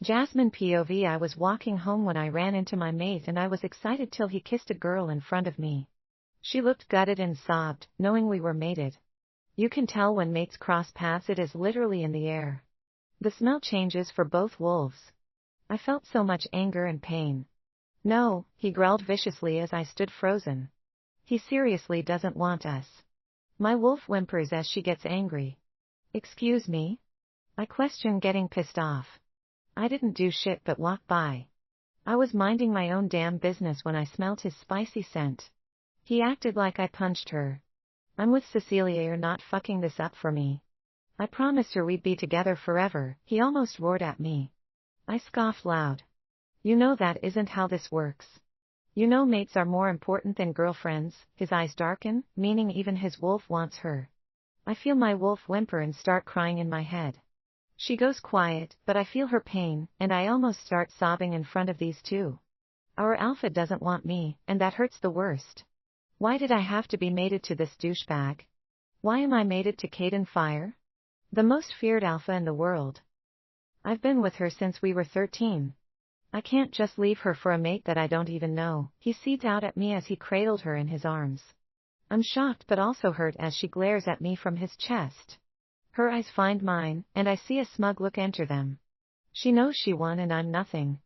Jasmine POV. I was walking home when I ran into my mate and I was excited till he kissed a girl in front of me. She looked gutted and sobbed, knowing we were mated. You can tell when mates cross paths, it is literally in the air. The smell changes for both wolves. I felt so much anger and pain. No, he growled viciously as I stood frozen. He seriously doesn't want us. My wolf whimpers as she gets angry. Excuse me? I question, getting pissed off. I didn't do shit but walk by. I was minding my own damn business when I smelt his spicy scent. He acted like I punched her. I'm with Cecilia, you're not fucking this up for me. I promised her we'd be together forever, he almost roared at me. I scoffed loud. You know that isn't how this works. You know mates are more important than girlfriends. His eyes darken, meaning even his wolf wants her. I feel my wolf whimper and start crying in my head. She goes quiet, but I feel her pain, and I almost start sobbing in front of these two. Our alpha doesn't want me, and that hurts the worst. Why did I have to be mated to this douchebag? Why am I mated to Caden Fire? The most feared alpha in the world. I've been with her since we were 13. I can't just leave her for a mate that I don't even know. He seethed out at me as he cradled her in his arms. I'm shocked but also hurt as she glares at me from his chest. Her eyes find mine, and I see a smug look enter them. She knows she won and I'm nothing.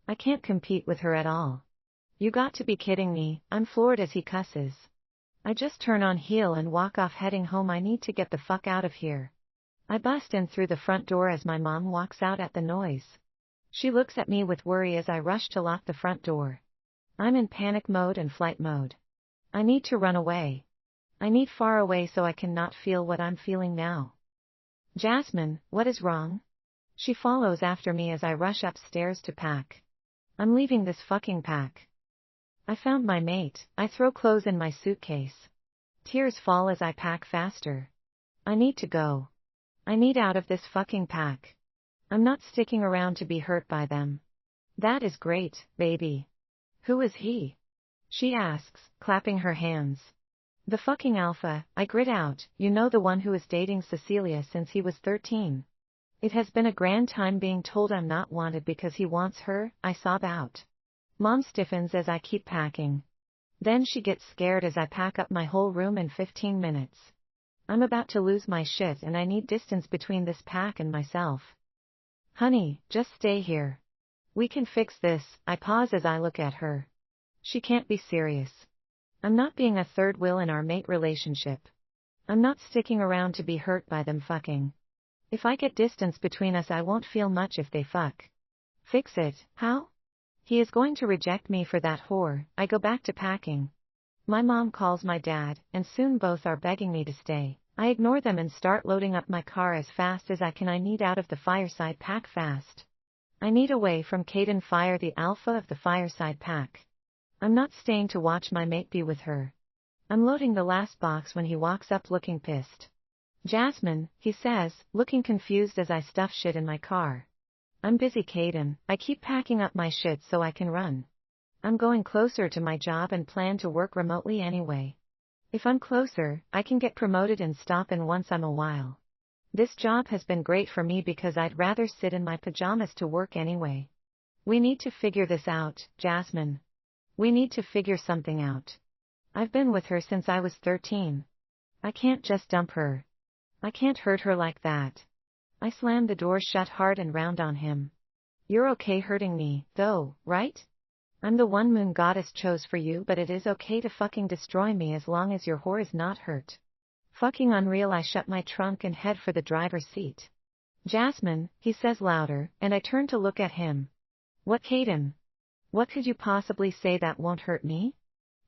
I can't compete with her at all. You got to be kidding me, I'm floored as he cusses. I just turn on heel and walk off heading home. I need to get the fuck out of here. I bust in through the front door as my mom walks out at the noise. She looks at me with worry as I rush to lock the front door. I'm in panic mode and flight mode. I need to run away. I need far away so I cannot feel what I'm feeling now. Jasmine, what is wrong? She follows after me as I rush upstairs to pack. I'm leaving this fucking pack. I found my mate. I throw clothes in my suitcase. Tears fall as I pack faster. I need to go. I need out of this fucking pack. I'm not sticking around to be hurt by them. That is great, baby. Who is he? She asks, clapping her hands. The fucking alpha, I grit out, you know, the one who is dating Cecilia since he was 13. It has been a grand time being told I'm not wanted because he wants her, I sob out. Mom stiffens as I keep packing. Then she gets scared as I pack up my whole room in 15 minutes. I'm about to lose my shit and I need distance between this pack and myself. Honey, just stay here. We can fix this. I pause as I look at her. She can't be serious. I'm not being a third wheel in our mate relationship. I'm not sticking around to be hurt by them fucking. If I get distance between us, I won't feel much if they fuck. Fix it, how? He is going to reject me for that whore. I go back to packing. My mom calls my dad, and soon both are begging me to stay. I ignore them and start loading up my car as fast as I can. I need out of the Fireside pack fast. I need away from Caden Fire, the alpha of the Fireside pack. I'm not staying to watch my mate be with her. I'm loading the last box when he walks up looking pissed. Jasmine, he says, looking confused as I stuff shit in my car. I'm busy, Caden. I keep packing up my shit so I can run. I'm going closer to my job and plan to work remotely anyway. If I'm closer, I can get promoted and stop in once in a while. This job has been great for me because I'd rather sit in my pajamas to work anyway. We need to figure this out, Jasmine. We need to figure something out. I've been with her since I was 13. I can't just dump her. I can't hurt her like that. I slammed the door shut hard and round on him. You're okay hurting me, though, right? I'm the one Moon Goddess chose for you, but it is okay to fucking destroy me as long as your whore is not hurt. Fucking unreal. I shut my trunk and head for the driver's seat. Jasmine, he says louder, and I turn to look at him. What, Caden? What could you possibly say that won't hurt me?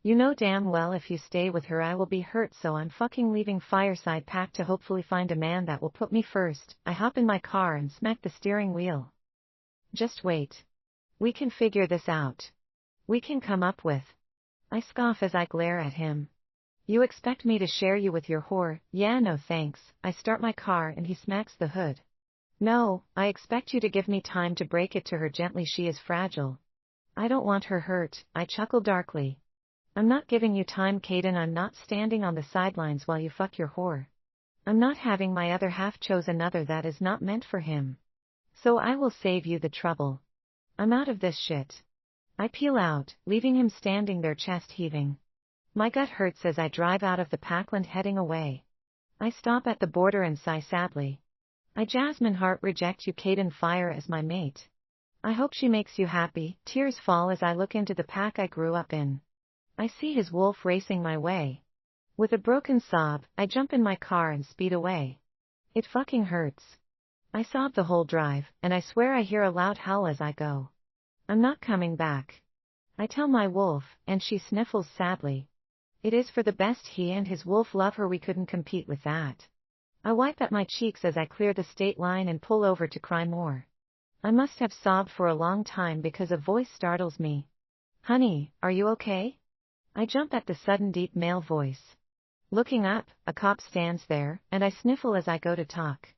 You know damn well if you stay with her I will be hurt, so I'm fucking leaving Fireside pack to hopefully find a man that will put me first. I hop in my car and smack the steering wheel. Just wait. We can figure this out. We can come up with. I scoff as I glare at him. You expect me to share you with your whore? Yeah, no thanks. I start my car and he smacks the hood. No, I expect you to give me time to break it to her gently. She is fragile. I don't want her hurt. I chuckle darkly. I'm not giving you time, Caden. I'm not standing on the sidelines while you fuck your whore. I'm not having my other half chose another that is not meant for him. So I will save you the trouble. I'm out of this shit. I peel out, leaving him standing there chest heaving. My gut hurts as I drive out of the Packland heading away. I stop at the border and sigh sadly. I Jasmine Hart reject you Caden Fire as my mate. I hope she makes you happy. Tears fall as I look into the pack I grew up in. I see his wolf racing my way. With a broken sob, I jump in my car and speed away. It fucking hurts. I sob the whole drive, and I swear I hear a loud howl as I go. I'm not coming back. I tell my wolf, and she sniffles sadly. It is for the best he and his wolf love her, we couldn't compete with that. I wipe at my cheeks as I clear the state line and pull over to cry more. I must have sobbed for a long time because a voice startles me. Honey, are you okay? I jump at the sudden deep male voice. Looking up, a cop stands there, and I sniffle as I go to talk.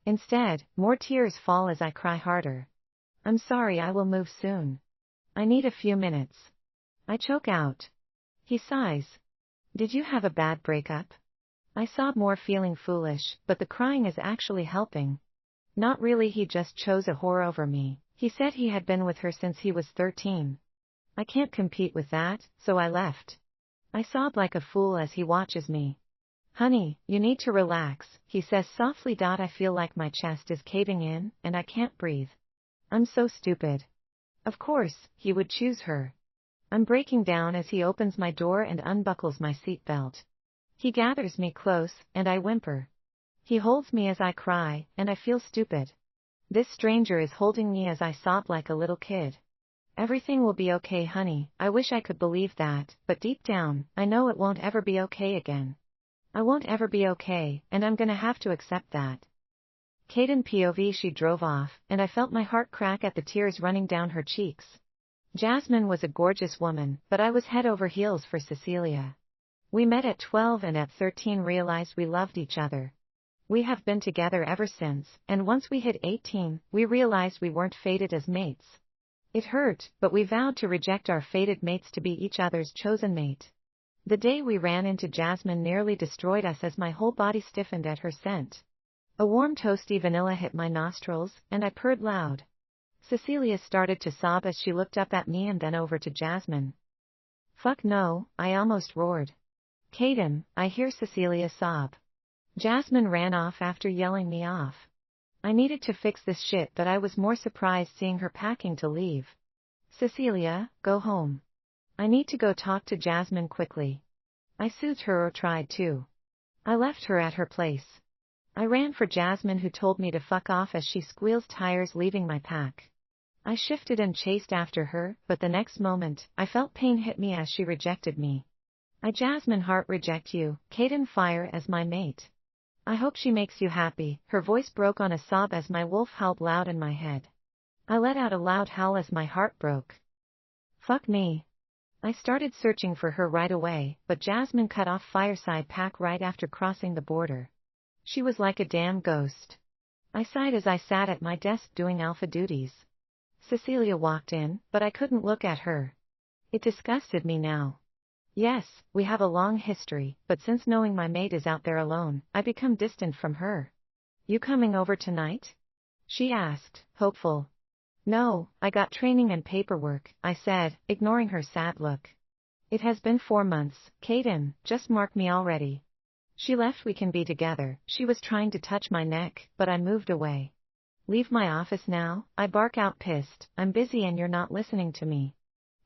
Instead, more tears fall as I cry harder. I'm sorry, I will move soon. I need a few minutes. I choke out. He sighs. Did you have a bad breakup? I sob more, feeling foolish, but the crying is actually helping. Not really, he just chose a whore over me. He said he had been with her since he was 13. I can't compete with that, so I left. I sob like a fool as he watches me. Honey, you need to relax, he says softly. I feel like my chest is caving in, and I can't breathe. I'm so stupid. Of course, he would choose her. I'm breaking down as he opens my door and unbuckles my seatbelt. He gathers me close, and I whimper. He holds me as I cry, and I feel stupid. This stranger is holding me as I sob like a little kid. Everything will be okay, honey. I wish I could believe that, but deep down, I know it won't ever be okay again. I won't ever be okay, and I'm gonna have to accept that. Caden POV. She drove off, and I felt my heart crack at the tears running down her cheeks. Jasmine was a gorgeous woman, but I was head over heels for Cecilia. We met at 12 and at 13 realized we loved each other. We have been together ever since, and once we hit 18, we realized we weren't fated as mates. It hurt, but we vowed to reject our fated mates to be each other's chosen mate. The day we ran into Jasmine nearly destroyed us as my whole body stiffened at her scent. A warm toasty vanilla hit my nostrils, and I purred loud. Cecilia started to sob as she looked up at me and then over to Jasmine. Fuck no, I almost roared. Caden, I hear Cecilia sob. Jasmine ran off after yelling me off. I needed to fix this shit, but I was more surprised seeing her packing to leave. Cecilia, go home. I need to go talk to Jasmine quickly. I soothed her, or tried to. I left her at her place. I ran for Jasmine, who told me to fuck off as she squeals tires, leaving my pack. I shifted and chased after her, but the next moment, I felt pain hit me as she rejected me. I Jasmine Hart reject you, Caden Fire as my mate. I hope she makes you happy. Her voice broke on a sob as my wolf howled loud in my head. I let out a loud howl as my heart broke. Fuck me. I started searching for her right away, but Jasmine cut off Fireside Pack right after crossing the border. She was like a damn ghost. I sighed as I sat at my desk doing alpha duties. Cecilia walked in, but I couldn't look at her. It disgusted me now. Yes, we have a long history, but since knowing my mate is out there alone, I become distant from her. You coming over tonight? She asked, hopeful. No, I got training and paperwork, I said, ignoring her sad look. It has been 4 months, Caden, just mark me already. She left. We can be together. She was trying to touch my neck, but I moved away. Leave my office now, I bark out pissed. I'm busy and you're not listening to me.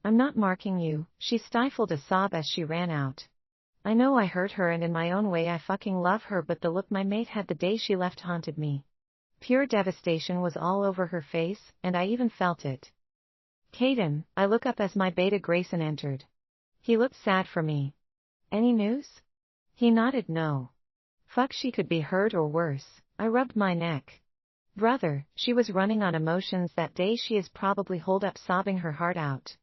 I'm not marking you. She stifled a sob as she ran out. I know I hurt her, and in my own way I fucking love her, but the look my mate had the day she left haunted me. Pure devastation was all over her face, and I even felt it. Caden, I look up as my beta Grayson entered. He looked sad for me. Any news? He nodded no. Fuck, she could be hurt or worse. I rubbed my neck. Brother, she was running on emotions that day. She is probably holed up sobbing her heart out.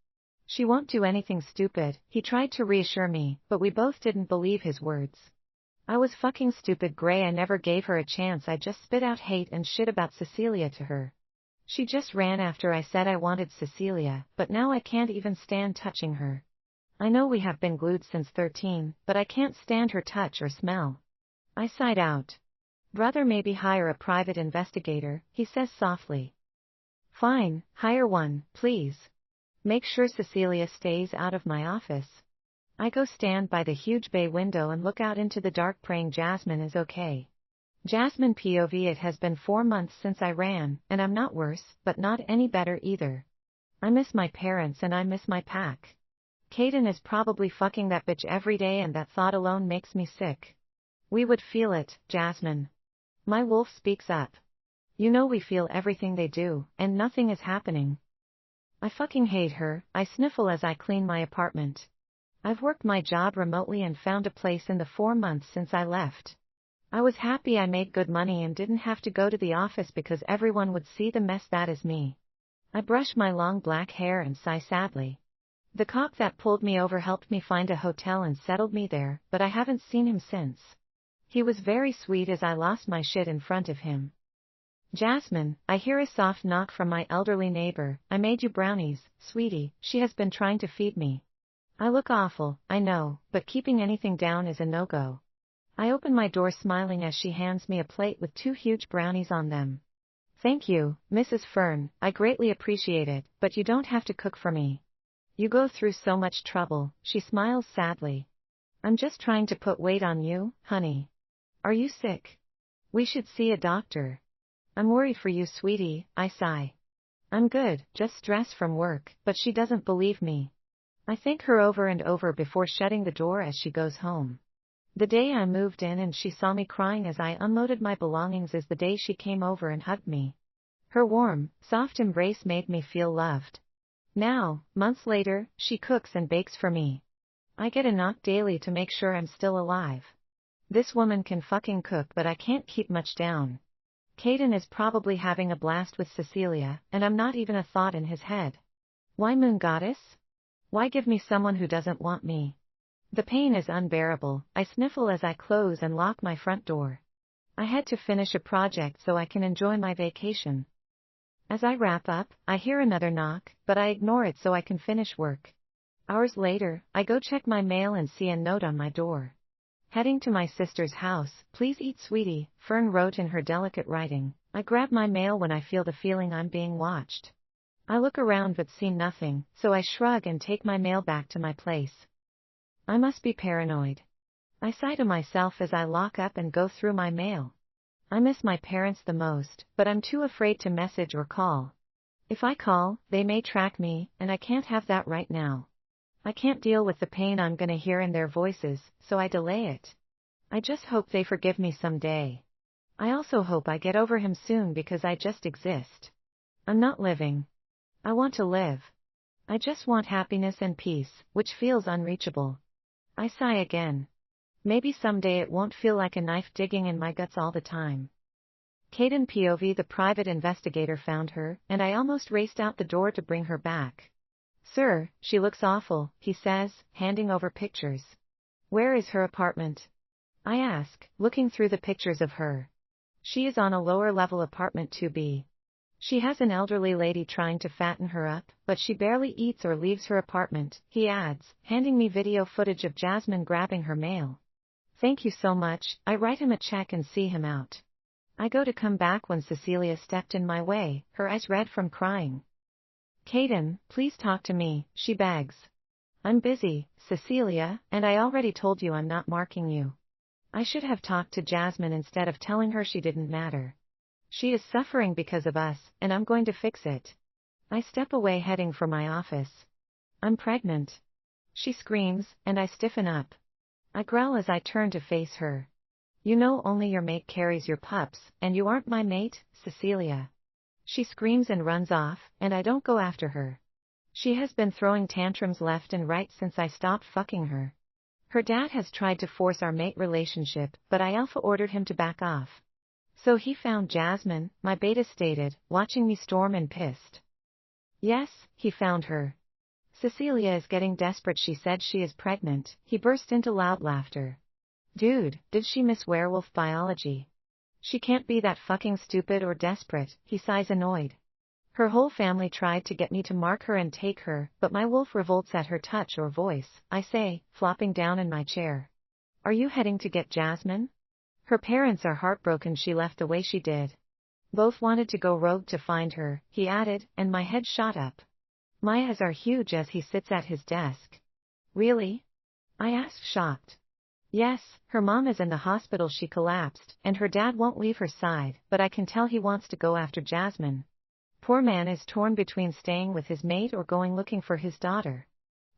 She won't do anything stupid. He tried to reassure me, but we both didn't believe his words. I was fucking stupid, Gray. I never gave her a chance. I just spit out hate and shit about Cecilia to her. She just ran after I said I wanted Cecilia, but now I can't even stand touching her. I know we have been glued since 13, but I can't stand her touch or smell. I sighed out. Brother, maybe hire a private investigator, he says softly. Fine, hire one, please. Make sure Cecilia stays out of my office. I go stand by the huge bay window and look out into the dark praying Jasmine is okay. Jasmine POV. It has been 4 months since I ran, and I'm not worse, but not any better either. I miss my parents and I miss my pack. Caden is probably fucking that bitch every day and that thought alone makes me sick. We would feel it, Jasmine. My wolf speaks up. You know we feel everything they do, and nothing is happening. I fucking hate her, I sniffle as I clean my apartment. I've worked my job remotely and found a place in the 4 months since I left. I was happy I made good money and didn't have to go to the office because everyone would see the mess that is me. I brush my long black hair and sigh sadly. The cop that pulled me over helped me find a hotel and settled me there, but I haven't seen him since. He was very sweet as I lost my shit in front of him. Jasmine, I hear a soft knock from my elderly neighbor. I made you brownies, sweetie. She has been trying to feed me. I look awful, I know, but keeping anything down is a no-go. I open my door smiling as she hands me a plate with 2 huge brownies on them. Thank you, Mrs. Fern, I greatly appreciate it, but you don't have to cook for me. You go through so much trouble, she smiles sadly. I'm just trying to put weight on you, honey. Are you sick? We should see a doctor. I'm worried for you, sweetie, I sigh. I'm good, just stressed from work, but she doesn't believe me. I thank her over and over before shutting the door as she goes home. The day I moved in and she saw me crying as I unloaded my belongings is the day she came over and hugged me. Her warm, soft embrace made me feel loved. Now, months later, she cooks and bakes for me. I get a knock daily to make sure I'm still alive. This woman can fucking cook, but I can't keep much down. Caden is probably having a blast with Cecilia, and I'm not even a thought in his head. Why, moon goddess? Why give me someone who doesn't want me? The pain is unbearable. I sniffle as I close and lock my front door. I had to finish a project so I can enjoy my vacation. As I wrap up, I hear another knock, but I ignore it so I can finish work. Hours later, I go check my mail and see a note on my door. Heading to my sister's house, please eat, sweetie, Fern wrote in her delicate writing. I grab my mail when I feel the feeling I'm being watched. I look around but see nothing, so I shrug and take my mail back to my place. I must be paranoid. I sigh to myself as I lock up and go through my mail. I miss my parents the most, but I'm too afraid to message or call. If I call, they may track me, and I can't have that right now. I can't deal with the pain I'm gonna hear in their voices, so I delay it. I just hope they forgive me someday. I also hope I get over him soon because I just exist. I'm not living. I want to live. I just want happiness and peace, which feels unreachable. I sigh again. Maybe someday it won't feel like a knife digging in my guts all the time. Caden POV. The private investigator found her, and I almost raced out the door to bring her back. Sir, she looks awful, he says, handing over pictures. Where is her apartment? I ask, looking through the pictures of her. She is on a lower-level apartment 2B. She has an elderly lady trying to fatten her up, but she barely eats or leaves her apartment, he adds, handing me video footage of Jasmine grabbing her mail. Thank you so much. I write him a check and see him out. I go to come back when Cecilia stepped in my way, her eyes red from crying. Caden, please talk to me, she begs. I'm busy, Cecilia, and I already told you I'm not marking you. I should have talked to Jasmine instead of telling her she didn't matter. She is suffering because of us, and I'm going to fix it. I step away heading for my office. I'm pregnant. She screams, and I stiffen up. I growl as I turn to face her. You know only your mate carries your pups, and you aren't my mate, Cecilia. She screams and runs off, and I don't go after her. She has been throwing tantrums left and right since I stopped fucking her. Her dad has tried to force our mate relationship, but I alpha ordered him to back off. So he found Jasmine, my beta stated, watching me storm and pissed. Yes, he found her. Cecilia is getting desperate. She said she is pregnant. He burst into loud laughter. Dude, did she miss werewolf biology? She can't be that fucking stupid or desperate, he sighs annoyed. Her whole family tried to get me to mark her and take her, but my wolf revolts at her touch or voice, I say, flopping down in my chair. Are you heading to get Jasmine? Her parents are heartbroken she left the way she did. Both wanted to go rogue to find her, he added, and my head shot up. My eyes are huge as he sits at his desk. Really? I asked, shocked. Yes, her mom is in the hospital, she collapsed, and her dad won't leave her side, but I can tell he wants to go after Jasmine. Poor man is torn between staying with his mate or going looking for his daughter.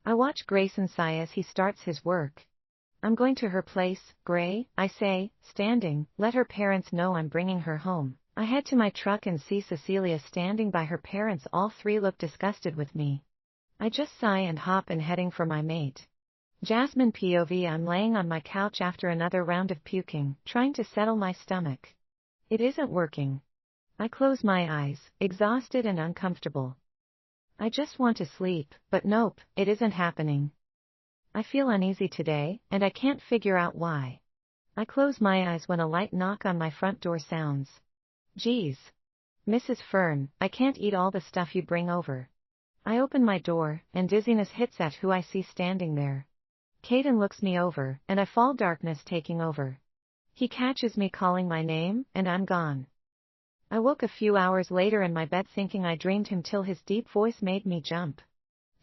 I watch Grayson sigh as he starts his work. I'm going to her place, Gray, I say, standing, let her parents know I'm bringing her home. I head to my truck and see Cecilia standing by her parents. All three look disgusted with me. I just sigh and hop and heading for my mate. Jasmine POV. I'm laying on my couch after another round of puking, trying to settle my stomach. It isn't working. I close my eyes, exhausted and uncomfortable. I just want to sleep, but nope, it isn't happening. I feel uneasy today, and I can't figure out why. I close my eyes when a light knock on my front door sounds. Geez. Mrs. Fern, I can't eat all the stuff you bring over. I open my door, and dizziness hits at who I see standing there. Caden looks me over, and I fall, darkness taking over. He catches me calling my name, and I'm gone. I woke a few hours later in my bed thinking I dreamed him till his deep voice made me jump.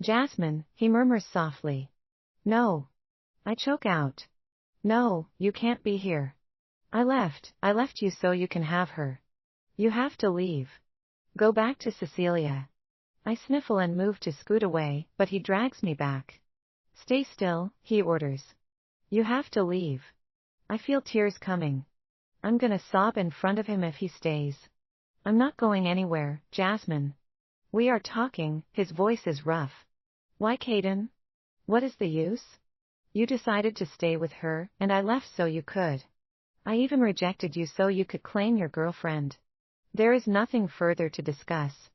Jasmine, he murmurs softly. No. I choke out. No, you can't be here. I left you so you can have her. You have to leave. Go back to Cecilia. I sniffle and move to scoot away, but he drags me back. Stay still, he orders. You have to leave. I feel tears coming. I'm gonna sob in front of him if he stays. I'm not going anywhere, Jasmine. We are talking, his voice is rough. Why, Caden? What is the use? You decided to stay with her, and I left so you could. I even rejected you so you could claim your girlfriend. There is nothing further to discuss.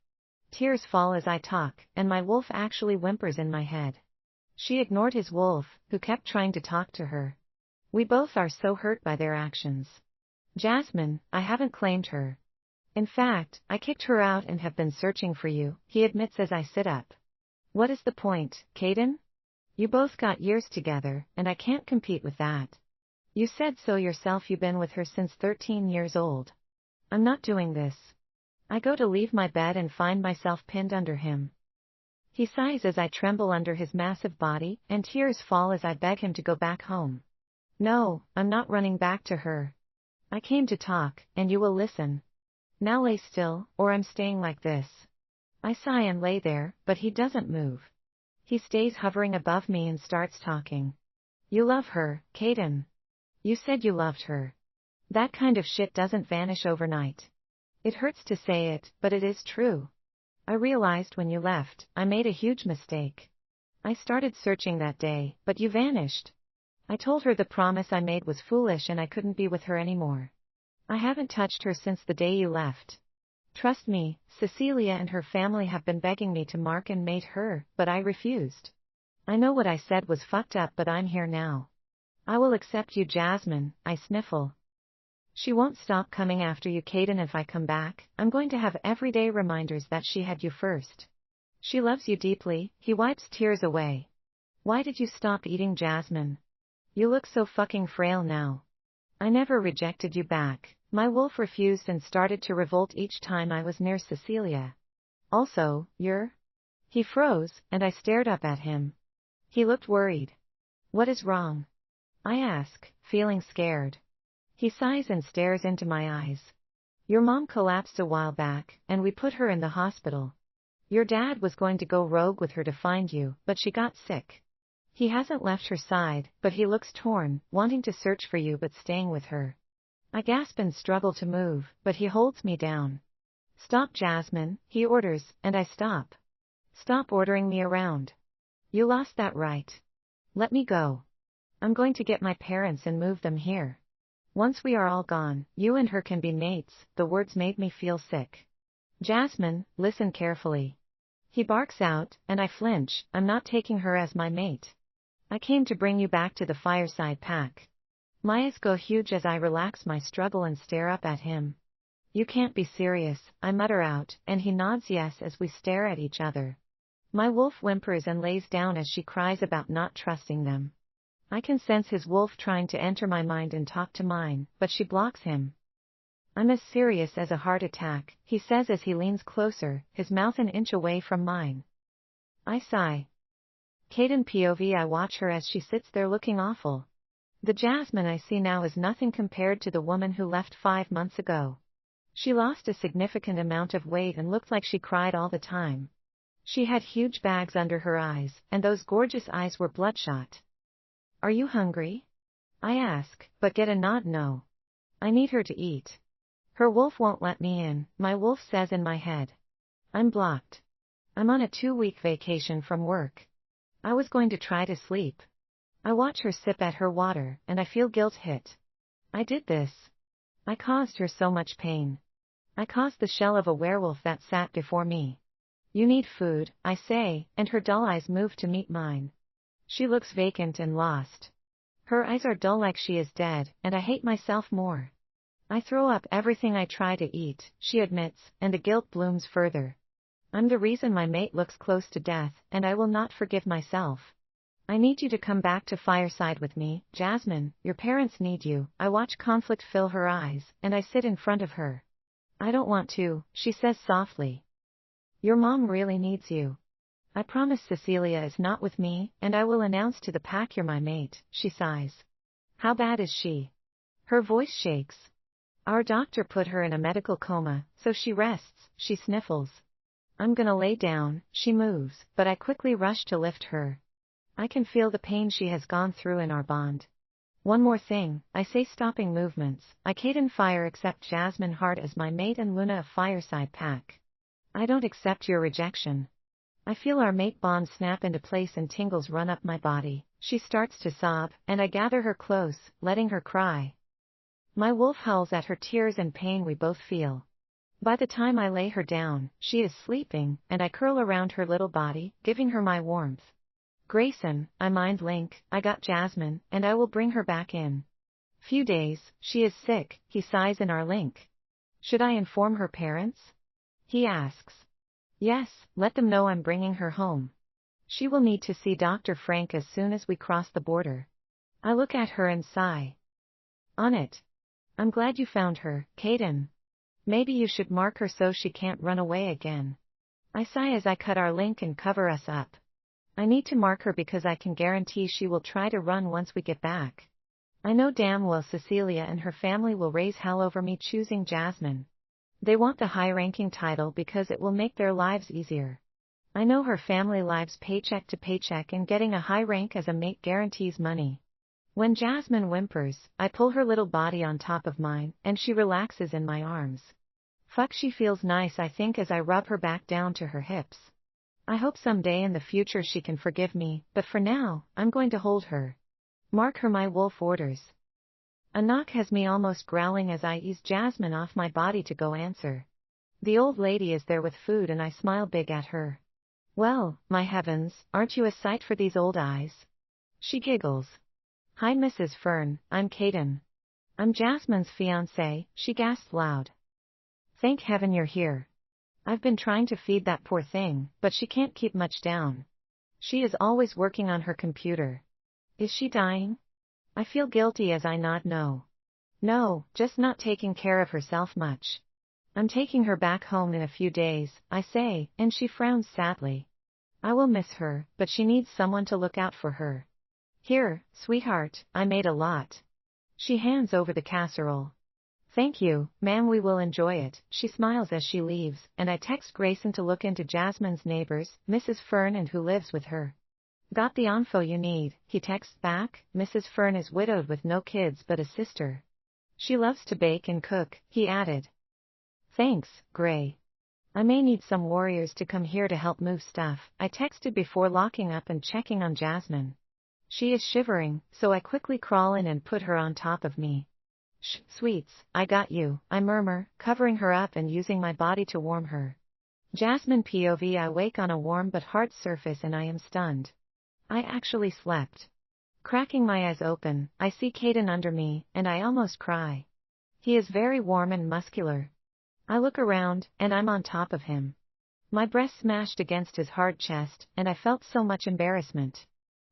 Tears fall as I talk, and my wolf actually whimpers in my head. She ignored his wolf, who kept trying to talk to her. We both are so hurt by their actions. Jasmine, I haven't claimed her. In fact, I kicked her out and have been searching for you, he admits as I sit up. What is the point, Caden? You both got years together, and I can't compete with that. You said so yourself, you've been with her since 13 years old. I'm not doing this. I go to leave my bed and find myself pinned under him. He sighs as I tremble under his massive body, and tears fall as I beg him to go back home. No, I'm not running back to her. I came to talk, and you will listen. Now lay still, or I'm staying like this. I sigh and lay there, but he doesn't move. He stays hovering above me and starts talking. You love her, Caden. You said you loved her. That kind of shit doesn't vanish overnight. It hurts to say it, but it is true. I realized when you left, I made a huge mistake. I started searching that day, but you vanished. I told her the promise I made was foolish and I couldn't be with her anymore. I haven't touched her since the day you left. Trust me, Cecilia and her family have been begging me to mark and mate her, but I refused. I know what I said was fucked up, but I'm here now. I will accept you, Jasmine, I sniffle. She won't stop coming after you, Caden. If I come back, I'm going to have everyday reminders that she had you first. She loves you deeply, he wipes tears away. Why did you stop eating, Jasmine? You look so fucking frail now. I never rejected you back. My wolf refused and started to revolt each time I was near Cecilia. Also, you're... He froze, and I stared up at him. He looked worried. What is wrong? I ask, feeling scared. He sighs and stares into my eyes. Your mom collapsed a while back, and we put her in the hospital. Your dad was going to go rogue with her to find you, but she got sick. He hasn't left her side, but he looks torn, wanting to search for you but staying with her. I gasp and struggle to move, but he holds me down. Stop, Jasmine, he orders, and I stop. Stop ordering me around. You lost that right. Let me go. I'm going to get my parents and move them here. Once we are all gone, you and her can be mates. The words made me feel sick. Jasmine, listen carefully. He barks out, and I flinch. I'm not taking her as my mate. I came to bring you back to the fireside pack. My eyes go huge as I relax my struggle and stare up at him. You can't be serious, I mutter out, and he nods yes as we stare at each other. My wolf whimpers and lays down as she cries about not trusting them. I can sense his wolf trying to enter my mind and talk to mine, but she blocks him. I'm as serious as a heart attack, he says as he leans closer, his mouth an inch away from mine. I sigh. Kaden POV. I watch her as she sits there looking awful. The Jasmine I see now is nothing compared to the woman who left 5 months ago. She lost a significant amount of weight and looked like she cried all the time. She had huge bags under her eyes, and those gorgeous eyes were bloodshot. Are you hungry? I ask, but get a nod no. I need her to eat. Her wolf won't let me in, my wolf says in my head. I'm blocked. I'm on a 2-week vacation from work. I was going to try to sleep. I watch her sip at her water, and I feel guilt hit. I did this. I caused her so much pain. I caused the shell of a werewolf that sat before me. You need food, I say, and her dull eyes move to meet mine. She looks vacant and lost. Her eyes are dull like she is dead, and I hate myself more. I throw up everything I try to eat, she admits, and the guilt blooms further. I'm the reason my mate looks close to death, and I will not forgive myself. I need you to come back to Fireside with me, Jasmine, your parents need you. I watch conflict fill her eyes, and I sit in front of her. I don't want to, she says softly. Your mom really needs you. I promise Cecilia is not with me, and I will announce to the pack you're my mate, she sighs. How bad is she? Her voice shakes. Our doctor put her in a medical coma, so she rests, she sniffles. I'm gonna lay down, she moves, but I quickly rush to lift her. I can feel the pain she has gone through in our bond. One more thing, I say stopping movements. I Kaden Fire accept Jasmine Hart as my mate and Luna of Fireside Pack. I don't accept your rejection. I feel our mate bond snap into place and tingles run up my body. She starts to sob, and I gather her close, letting her cry. My wolf howls at her tears and pain we both feel. By the time I lay her down, she is sleeping, and I curl around her little body, giving her my warmth. Grayson, I mind Link, I got Jasmine, and I will bring her back in. Few days, she is sick, he sighs in our Link. Should I inform her parents? He asks. Yes, let them know I'm bringing her home. She will need to see Dr. Frank as soon as we cross the border. I look at her and sigh. On it. I'm glad you found her, Kaden. Maybe you should mark her so she can't run away again. I sigh as I cut our link and cover us up. I need to mark her because I can guarantee she will try to run once we get back. I know damn well Cecilia and her family will raise hell over me choosing Jasmine. They want the high-ranking title because it will make their lives easier. I know her family lives paycheck to paycheck and getting a high rank as a mate guarantees money. When Jasmine whimpers, I pull her little body on top of mine, and she relaxes in my arms. Fuck, she feels nice, I think, as I rub her back down to her hips. I hope someday in the future she can forgive me, but for now, I'm going to hold her. Mark her, my wolf orders. A knock has me almost growling as I ease Jasmine off my body to go answer. The old lady is there with food and I smile big at her. Well, my heavens, aren't you a sight for these old eyes? She giggles. Hi Mrs. Fern, I'm Kaden. I'm Jasmine's fiancé, she gasps loud. Thank heaven you're here. I've been trying to feed that poor thing, but she can't keep much down. She is always working on her computer. Is she dying? I feel guilty as I nod no. No, just not taking care of herself much. I'm taking her back home in a few days, I say, and she frowns sadly. I will miss her, but she needs someone to look out for her. Here, sweetheart, I made a lot. She hands over the casserole. Thank you, ma'am, we will enjoy it, she smiles as she leaves, and I text Grayson to look into Jasmine's neighbors, Mrs. Fern and who lives with her. Got the info you need, he texts back. Mrs. Fern is widowed with no kids but a sister. She loves to bake and cook, he added. Thanks, Gray. I may need some warriors to come here to help move stuff, I texted before locking up and checking on Jasmine. She is shivering, so I quickly crawl in and put her on top of me. Shh, sweets, I got you, I murmur, covering her up and using my body to warm her. Jasmine POV. I wake on a warm but hard surface and I am stunned. I actually slept. Cracking my eyes open, I see Kaden under me, and I almost cry. He is very warm and muscular. I look around, and I'm on top of him. My breast smashed against his hard chest, and I felt so much embarrassment.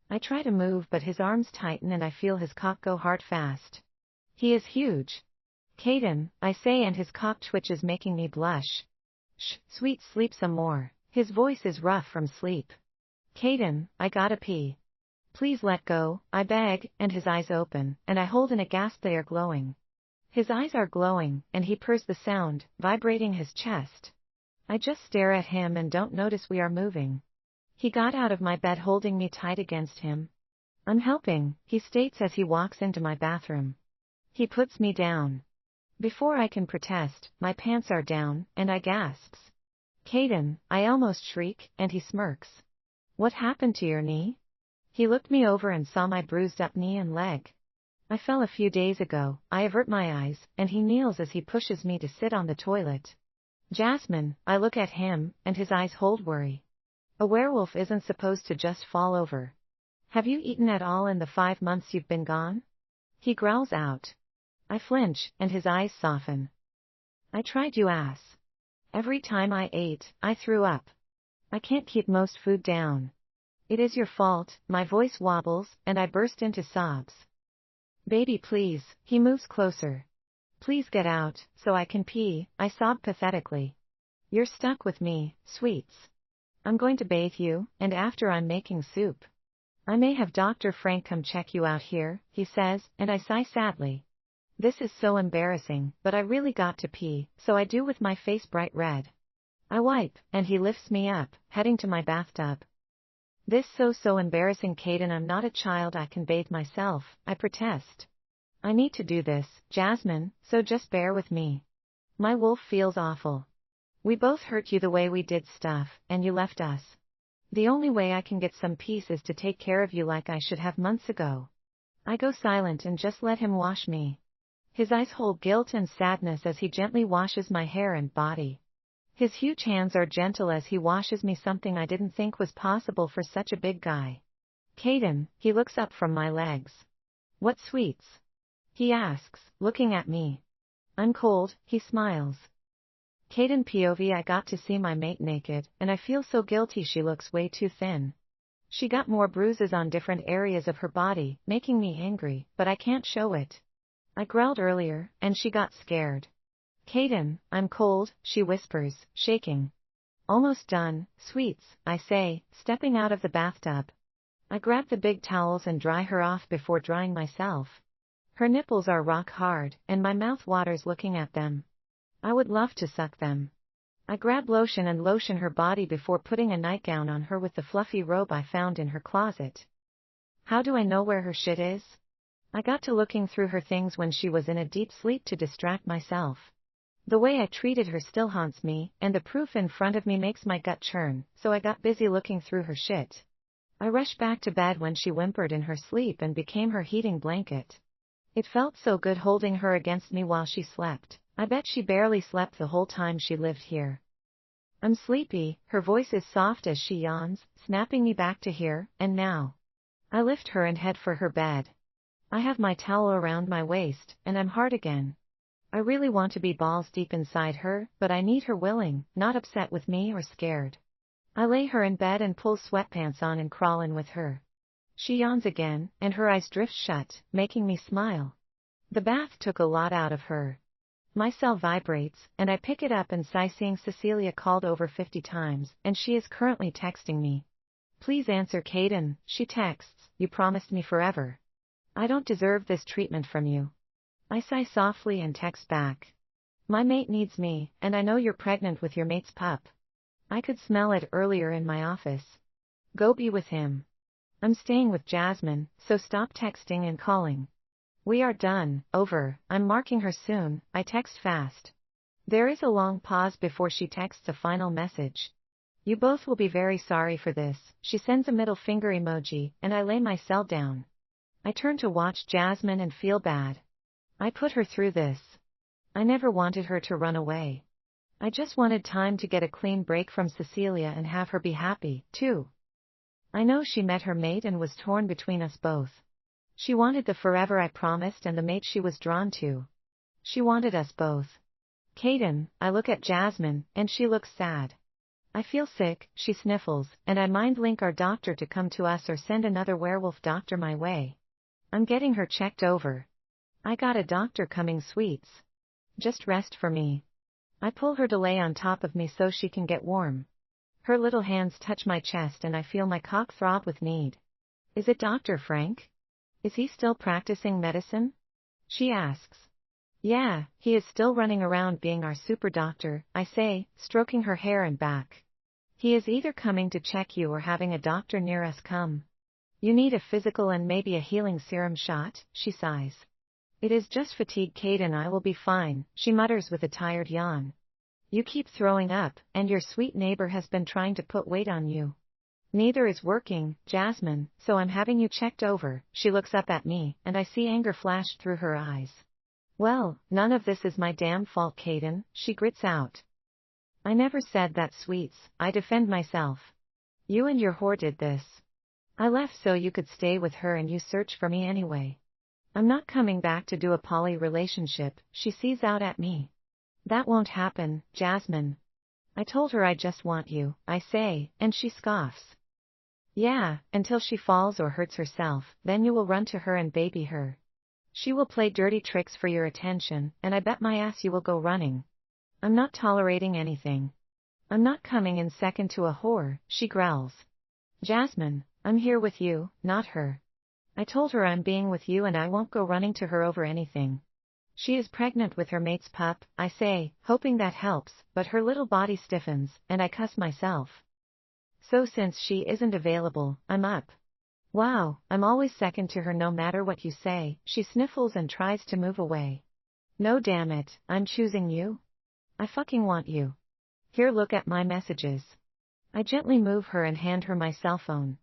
I try to move but his arms tighten and I feel his cock go hard fast. He is huge. Caden, I say, and his cock twitches making me blush. Shh, sweet, sleep some more. His voice is rough from sleep. Caden, I gotta pee. Please let go, I beg, and his eyes open, and I hold in a gasp. They are glowing. His eyes are glowing, and he purrs the sound, vibrating his chest. I just stare at him and don't notice we are moving. He got out of my bed holding me tight against him. I'm helping, he states as he walks into my bathroom. He puts me down. Before I can protest, my pants are down, and I gasps. Caden, I almost shriek, and he smirks. What happened to your knee? He looked me over and saw my bruised up knee and leg. I fell a few days ago. I avert my eyes, and he kneels as he pushes me to sit on the toilet. Jasmine, I look at him, and his eyes hold worry. A werewolf isn't supposed to just fall over. Have you eaten at all in the 5 months you've been gone? He growls out. I flinch, and his eyes soften. I tried, you ass. Every time I ate, I threw up. I can't keep most food down. It is your fault. My voice wobbles, and I burst into sobs. Baby, please. He moves closer. Please get out, so I can pee, I sob pathetically. You're stuck with me, sweets. I'm going to bathe you, and after I'm making soup. I may have Dr. Frank come check you out here, he says, and I sigh sadly. This is so embarrassing, but I really got to pee, so I do with my face bright red. I wipe, and he lifts me up, heading to my bathtub. This so embarrassing, Caden. I'm not a child, I can bathe myself, I protest. I need to do this, Jasmine, so just bear with me. My wolf feels awful. We both hurt you the way we did stuff, and you left us. The only way I can get some peace is to take care of you like I should have months ago. I go silent and just let him wash me. His eyes hold guilt and sadness as he gently washes my hair and body. His huge hands are gentle as he washes me, something I didn't think was possible for such a big guy. Caden, he looks up from my legs. What sweets? He asks, looking at me. I'm cold, he smiles. Caden POV, I got to see my mate naked, and I feel so guilty. She looks way too thin. She got more bruises on different areas of her body, making me angry, but I can't show it. I growled earlier, and she got scared. Caden, I'm cold, she whispers, shaking. Almost done, sweets, I say, stepping out of the bathtub. I grab the big towels and dry her off before drying myself. Her nipples are rock hard, and my mouth waters looking at them. I would love to suck them. I grab lotion and lotion her body before putting a nightgown on her with the fluffy robe I found in her closet. How do I know where her shit is? I got to looking through her things when she was in a deep sleep to distract myself. The way I treated her still haunts me, and the proof in front of me makes my gut churn, so I got busy looking through her shit. I rushed back to bed when she whimpered in her sleep and became her heating blanket. It felt so good holding her against me while she slept. I bet she barely slept the whole time she lived here. I'm sleepy, her voice is soft as she yawns, snapping me back to here, and now. I lift her and head for her bed. I have my towel around my waist, and I'm hard again. I really want to be balls deep inside her, but I need her willing, not upset with me or scared. I lay her in bed and pull sweatpants on and crawl in with her. She yawns again, and her eyes drift shut, making me smile. The bath took a lot out of her. My cell vibrates, and I pick it up and sigh, seeing Cecilia called over 50 times, and she is currently texting me. Please answer, Caden, she texts, you promised me forever. I don't deserve this treatment from you. I sigh softly and text back. My mate needs me, and I know you're pregnant with your mate's pup. I could smell it earlier in my office. Go be with him. I'm staying with Jasmine, so stop texting and calling. We are done, over, I'm marking her soon, I text fast. There is a long pause before she texts a final message. You both will be very sorry for this, she sends a middle finger emoji, and I lay my cell down. I turn to watch Jasmine and feel bad. I put her through this. I never wanted her to run away. I just wanted time to get a clean break from Cecilia and have her be happy, too. I know she met her mate and was torn between us both. She wanted the forever I promised and the mate she was drawn to. She wanted us both. Caden, I look at Jasmine, and she looks sad. I feel sick, she sniffles, and I mind link our doctor to come to us or send another werewolf doctor my way. I'm getting her checked over. I got a doctor coming, sweets. Just rest for me. I pull her to lay on top of me so she can get warm. Her little hands touch my chest and I feel my cock throb with need. Is it Dr. Frank? Is he still practicing medicine? She asks. Yeah, he is still running around being our super doctor, I say, stroking her hair and back. He is either coming to check you or having a doctor near us come. You need a physical and maybe a healing serum shot, she sighs. It is just fatigue, Caden. I will be fine, she mutters with a tired yawn. You keep throwing up, and your sweet neighbor has been trying to put weight on you. Neither is working, Jasmine, so I'm having you checked over. She looks up at me, and I see anger flash through her eyes. Well, none of this is my damn fault, Caden, she grits out. I never said that, sweets, I defend myself. You and your whore did this. I left so you could stay with her and you search for me anyway. I'm not coming back to do a poly relationship, she sees out at me. That won't happen, Jasmine. I told her I just want you, I say, and she scoffs. Yeah, until she falls or hurts herself, then you will run to her and baby her. She will play dirty tricks for your attention, and I bet my ass you will go running. I'm not tolerating anything. I'm not coming in second to a whore, she growls. Jasmine, I'm here with you, not her. I told her I'm being with you and I won't go running to her over anything. She is pregnant with her mate's pup, I say, hoping that helps, but her little body stiffens, and I cuss myself. So since she isn't available, I'm up. Wow, I'm always second to her no matter what you say, she sniffles and tries to move away. No damn it, I'm choosing you. I fucking want you. Here, look at my messages. I gently move her and hand her my cell phone.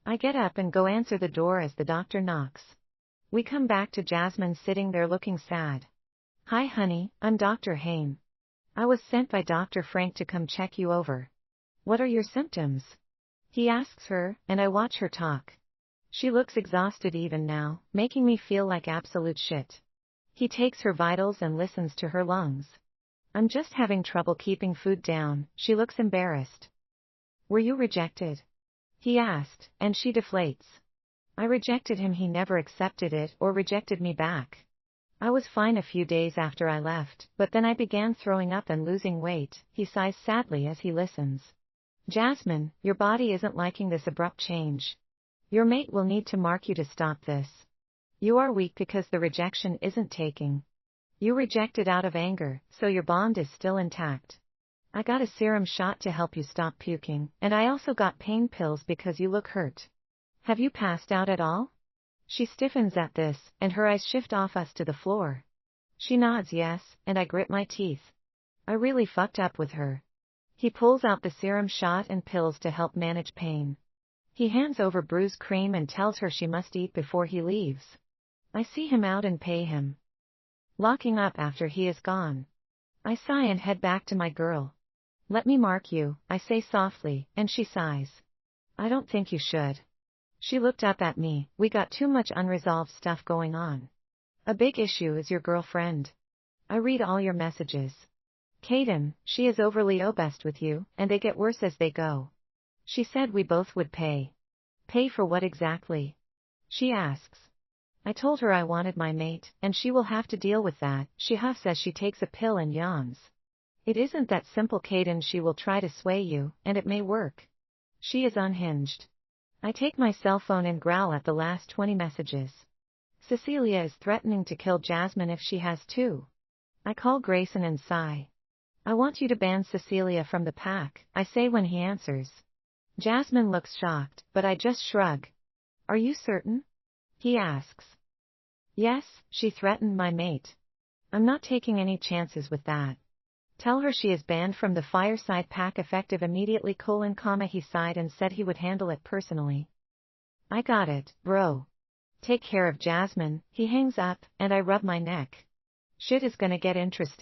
I get up and go answer the door as the doctor knocks. We come back to Jasmine sitting there looking sad. Hi honey, I'm Dr. Hain. I was sent by Dr. Frank to come check you over. What are your symptoms? He asks her, and I watch her talk. She looks exhausted even now, making me feel like absolute shit. He takes her vitals and listens to her lungs. I'm just having trouble keeping food down, she looks embarrassed. Were you rejected? He asked, and she deflates. I rejected him, he never accepted it or rejected me back. I was fine a few days after I left, but then I began throwing up and losing weight, he sighs sadly as he listens. Jasmine, your body isn't liking this abrupt change. Your mate will need to mark you to stop this. You are weak because the rejection isn't taking. You rejected out of anger, so your bond is still intact. I got a serum shot to help you stop puking, and I also got pain pills because you look hurt. Have you passed out at all? She stiffens at this, and her eyes shift off us to the floor. She nods yes, and I grit my teeth. I really fucked up with her. He pulls out the serum shot and pills to help manage pain. He hands over bruise cream and tells her she must eat before he leaves. I see him out and pay him. Locking up after he is gone. I sigh and head back to my girl. Let me mark you, I say softly, and she sighs. I don't think you should. She looked up at me, we got too much unresolved stuff going on. A big issue is your girlfriend. I read all your messages. Caden, she is overly obsessed with you, and they get worse as they go. She said we both would pay. Pay for what exactly? She asks. I told her I wanted my mate, and she will have to deal with that, she huffs as she takes a pill and yawns. It isn't that simple, Caden, she will try to sway you, and it may work. She is unhinged. I take my cell phone and growl at the last 20 messages. Cecilia is threatening to kill Jasmine if she has to. I call Grayson and sigh. I want you to ban Cecilia from the pack, I say when he answers. Jasmine looks shocked, but I just shrug. Are you certain? He asks. Yes, she threatened my mate. I'm not taking any chances with that. Tell her she is banned from the Fireside pack effective immediately, he sighed and said he would handle it personally. I got it, bro. Take care of Jasmine, he hangs up, and I rub my neck. Shit is gonna get interesting.